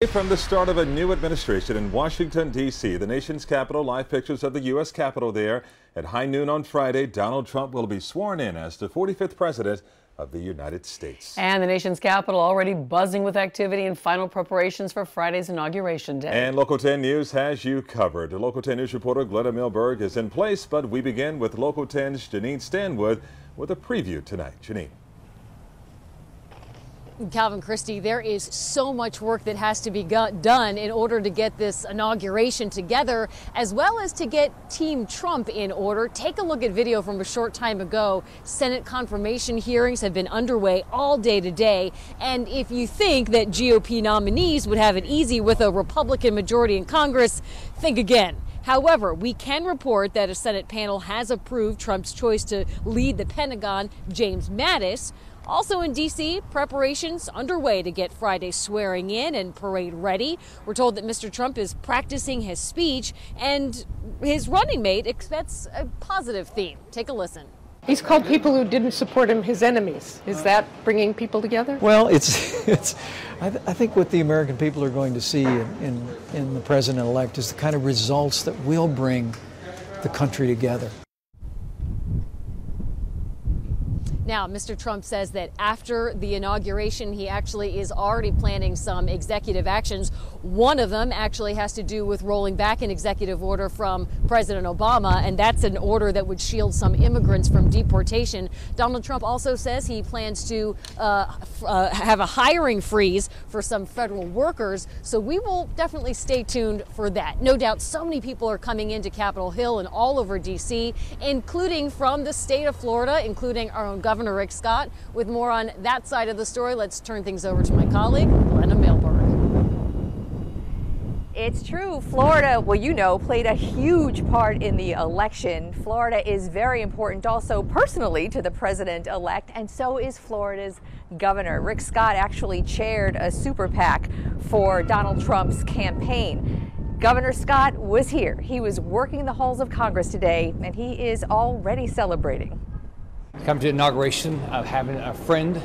From the start of a new administration in Washington, D.C., the nation's capital, live pictures of the U.S. Capitol there. At high noon on Friday, Donald Trump will be sworn in as the 45th president of the United States. And the nation's capital already buzzing with activity and final preparations for Friday's inauguration day. And Local 10 News has you covered. Local 10 News reporter Glenna Milberg is in place, but we begin with Local 10's Janine Stanwood with a preview tonight. Janine. Calvin, Christie, there is so much work that has to be done in order to get this inauguration together, as well as to get Team Trump in order. Take a look at video from a short time ago. Senate confirmation hearings have been underway all day today. And if you think that GOP nominees would have it easy with a Republican majority in Congress, think again. However, we can report that a Senate panel has approved Trump's choice to lead the Pentagon, James Mattis. Also in D.C., preparations underway to get Friday's swearing in and parade ready. We're told that Mr. Trump is practicing his speech, and his running mate expects a positive theme. Take a listen. He's called people who didn't support him his enemies. Is that bringing people together? Well, I think what the American people are going to see in the president-elect is the kind of results that will bring the country together. Now, Mr. Trump says that after the inauguration, he actually is already planning some executive actions. One of them actually has to do with rolling back an executive order from President Obama, and that's an order that would shield some immigrants from deportation. Donald Trump also says he plans to have a hiring freeze for some federal workers, so we will definitely stay tuned for that. No doubt so many people are coming into Capitol Hill and all over D.C., including from the state of Florida, including our own Governor Rick Scott. With more on that side of the story, let's turn things over to my colleague, Glenna Milberg. It's true. Florida, well, you know, played a huge part in the election. Florida is very important also personally to the president-elect, and so is Florida's governor. Rick Scott actually chaired a super PAC for Donald Trump's campaign. Governor Scott was here. He was working the halls of Congress today, and he is already celebrating. Come to the inauguration of having a friend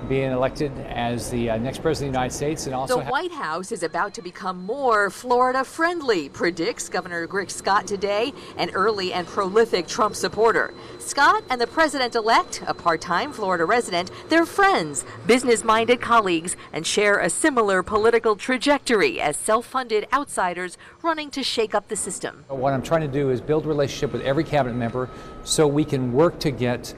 being elected as the next president of the United States, and also the White House is about to become more Florida friendly, predicts Governor Rick Scott today, an early and prolific Trump supporter. Scott and the president-elect, a part-time Florida resident, they're friends, business-minded colleagues, and share a similar political trajectory as self-funded outsiders running to shake up the system. What I'm trying to do is build a relationship with every cabinet member so we can work to get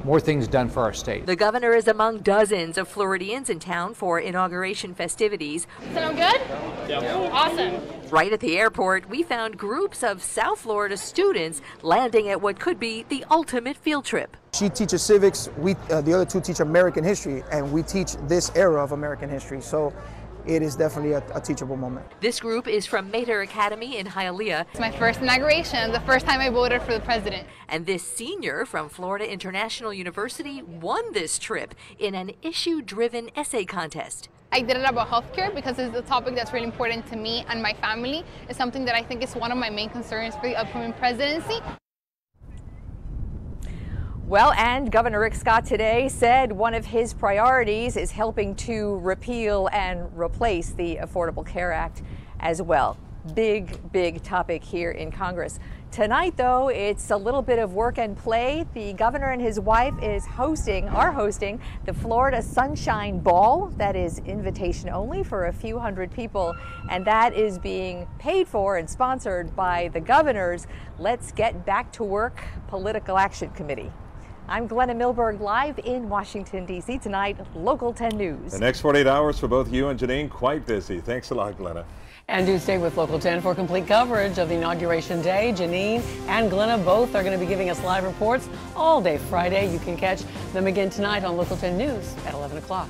more things done for our state. The governor is among dozens of Floridians in town for inauguration festivities. Sound good? Yeah. Awesome. Right at the airport, we found groups of South Florida students landing at what could be the ultimate field trip. She teaches civics, the other two teach American history, and we teach this era of American history. So it is definitely a teachable moment. This group is from Mater Academy in Hialeah. It's my first inauguration, the first time I voted for the president. And this senior from Florida International University won this trip in an issue-driven essay contest. I did it about healthcare because it's a topic that's really important to me and my family. It's something that I think is one of my main concerns for the upcoming presidency. Well, and Governor Rick Scott today said one of his priorities is helping to repeal and replace the Affordable Care Act as well. Big topic here in Congress. Tonight, though, it's a little bit of work and play. The governor and his wife are hosting the Florida Sunshine Ball. That is invitation only for a few hundred people, and that is being paid for and sponsored by the governor's Let's Get Back to Work Political Action Committee. I'm Glenna Milberg, live in Washington, D.C. tonight, Local 10 News. The next 48 hours for both you and Janine, quite busy. Thanks a lot, Glenna. And do stay with Local 10 for complete coverage of the inauguration day. Janine and Glenna both are going to be giving us live reports all day Friday. You can catch them again tonight on Local 10 News at 11 o'clock.